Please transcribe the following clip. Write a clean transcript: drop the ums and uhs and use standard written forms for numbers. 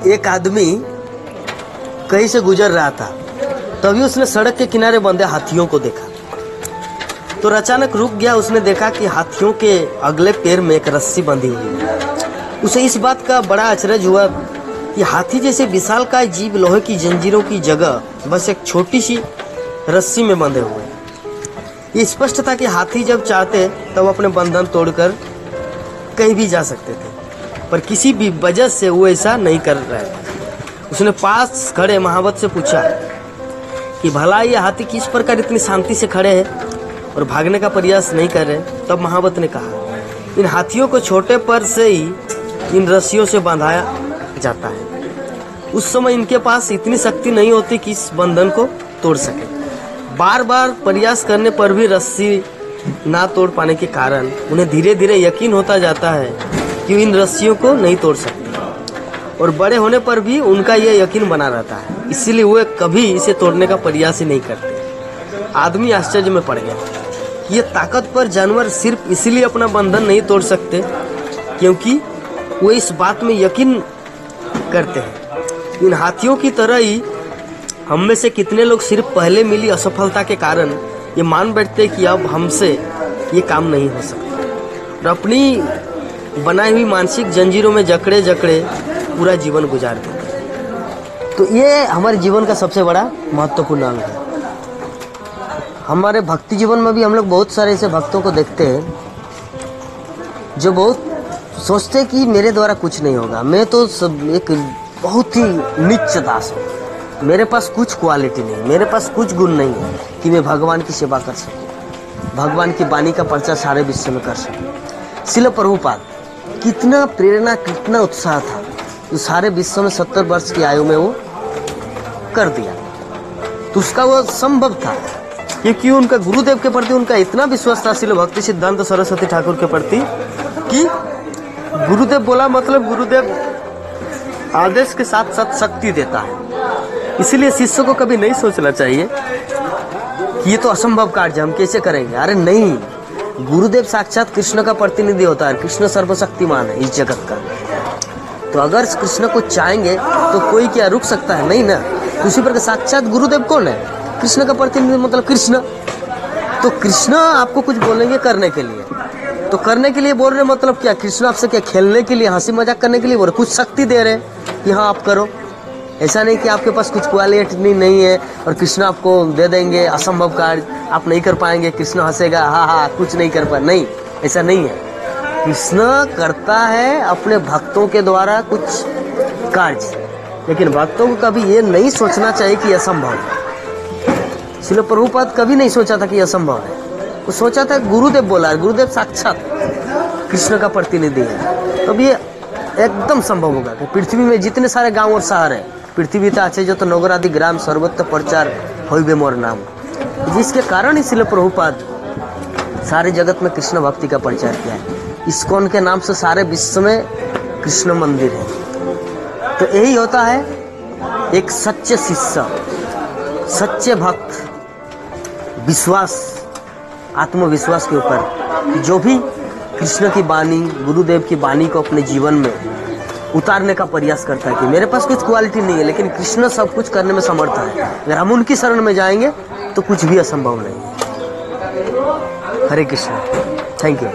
एक आदमी कहीं से गुजर रहा था, तभी उसने सड़क के किनारे बंधे हाथियों को देखा। तो अचानक रुक गया। उसने देखा कि हाथियों के अगले पैर में एक रस्सी बंधी हुई है। उसे इस बात का बड़ा आश्चर्य हुआ कि हाथी जैसे विशालकाय जीव लोहे की जंजीरों की जगह बस एक छोटी सी रस्सी में बंधे हुए। ये स्पष्ट था कि हाथी जब चाहते तब अपने बंधन तोड़कर कहीं भी जा सकते थे, पर किसी भी वजह से वो ऐसा नहीं कर रहे थे। उसने पास खड़े महावत से पूछा कि भला ये हाथी किस प्रकार इतनी शांति से खड़े हैं और भागने का प्रयास नहीं कर रहे। तब महावत ने कहा, इन हाथियों को छोटे पर से ही इन रस्सियों से बांधा जाता है। उस समय इनके पास इतनी शक्ति नहीं होती कि इस बंधन को तोड़ सके। बार बार प्रयास करने पर भी रस्सी ना तोड़ पाने के कारण उन्हें धीरे धीरे यकीन होता जाता है कि इन रस्सियों को नहीं तोड़ सकते, और बड़े होने पर भी उनका यह यकीन बना रहता है। इसीलिए वे कभी इसे तोड़ने का प्रयास ही नहीं करते। आदमी आश्चर्य में पड़ गया। ये ताकतवर जानवर सिर्फ इसलिए अपना बंधन नहीं तोड़ सकते क्योंकि वे इस बात में यकीन करते हैं। इन हाथियों की तरह ही हम में से कितने लोग सिर्फ पहले मिली असफलता के कारण ये मान बैठते कि अब हमसे ये काम नहीं हो सकता, और अपनी बनाई हुई मानसिक जंजीरों में जकड़े जकड़े पूरा जीवन गुजार देते। तो ये हमारे जीवन का सबसे बड़ा महत्वपूर्ण अंग है। हमारे भक्ति जीवन में भी हम लोग बहुत सारे ऐसे भक्तों को देखते हैं जो बहुत सोचते कि मेरे द्वारा कुछ नहीं होगा, मैं तो सब एक बहुत ही नीच दास हूँ, मेरे पास कुछ क्वालिटी नहीं, मेरे पास कुछ गुण नहीं है कि मैं भगवान की सेवा कर सकूँ, भगवान की वाणी का प्रचार सारे विश्व में कर सकूँ। श्रील प्रभुपाद कितना प्रेरणा, कितना उत्साह था, तो सारे विश्व में 70 वर्ष की आयु में वो कर दिया। तो उसका वो संभव था क्योंकि उनका गुरुदेव के प्रति उनका इतना विश्वास था, श्रील भक्ति सिद्धांत सरस्वती ठाकुर के प्रति, कि गुरुदेव बोला मतलब गुरुदेव आदेश के साथ साथ शक्ति देता है। इसीलिए शिष्य को कभी नहीं सोचना चाहिए कि ये तो असंभव कार्य हम कैसे करेंगे। अरे नहीं, गुरुदेव साक्षात कृष्ण का प्रतिनिधि होता है। कृष्ण सर्वशक्तिमान है इस जगत का। तो अगर कृष्ण को चाहेंगे तो कोई क्या रुक सकता है? नहीं ना। उसी पर साक्षात गुरुदेव कौन है? कृष्ण का प्रतिनिधि, मतलब कृष्ण। तो कृष्ण आपको कुछ बोलेंगे करने के लिए, तो करने के लिए बोल रहे मतलब क्या? कृष्ण आपसे क्या खेलने के लिए, हंसी मजाक करने के लिए बोल रहे? कुछ शक्ति दे रहे कि हाँ आप करो। ऐसा नहीं कि आपके पास कुछ क्वालिटी नहीं है और कृष्ण आपको दे देंगे असंभव कार्य, आप नहीं कर पाएंगे, कृष्ण हंसेगा, हाँ हाँ कुछ नहीं कर पाए। नहीं, ऐसा नहीं है। कृष्ण करता है अपने भक्तों के द्वारा कुछ कार्य, लेकिन भक्तों को कभी ये नहीं सोचना चाहिए कि असंभव है। श्रील प्रभुपाद कभी नहीं सोचा था कि असंभव है। वो सोचा था गुरुदेव बोला है, गुरुदेव साक्षात कृष्ण का प्रतिनिधि है, तब ये एकदम संभव होगा कि पृथ्वी में जितने सारे गांव और शहर है, पृथ्वी ता अच्छे जो तो नगर आदि ग्राम सर्वत्र प्रचार होइबे मोर नाम, जिसके कारण ही श्रील प्रभुपाद सारे जगत में कृष्ण भक्ति का प्रचार किया है। इस्कॉन के नाम से सारे विश्व में कृष्ण मंदिर है। तो यही होता है एक सच्चे शिष्य, सच्चे भक्त, विश्वास, आत्मविश्वास के ऊपर, जो भी कृष्ण की वाणी, गुरुदेव की वाणी को अपने जीवन में उतारने का प्रयास करता है कि मेरे पास कुछ क्वालिटी नहीं है लेकिन कृष्ण सब कुछ करने में समर्थ है। अगर हम उनकी शरण में जाएंगे तो कुछ भी असंभव नहीं। हरे कृष्ण। Thank you.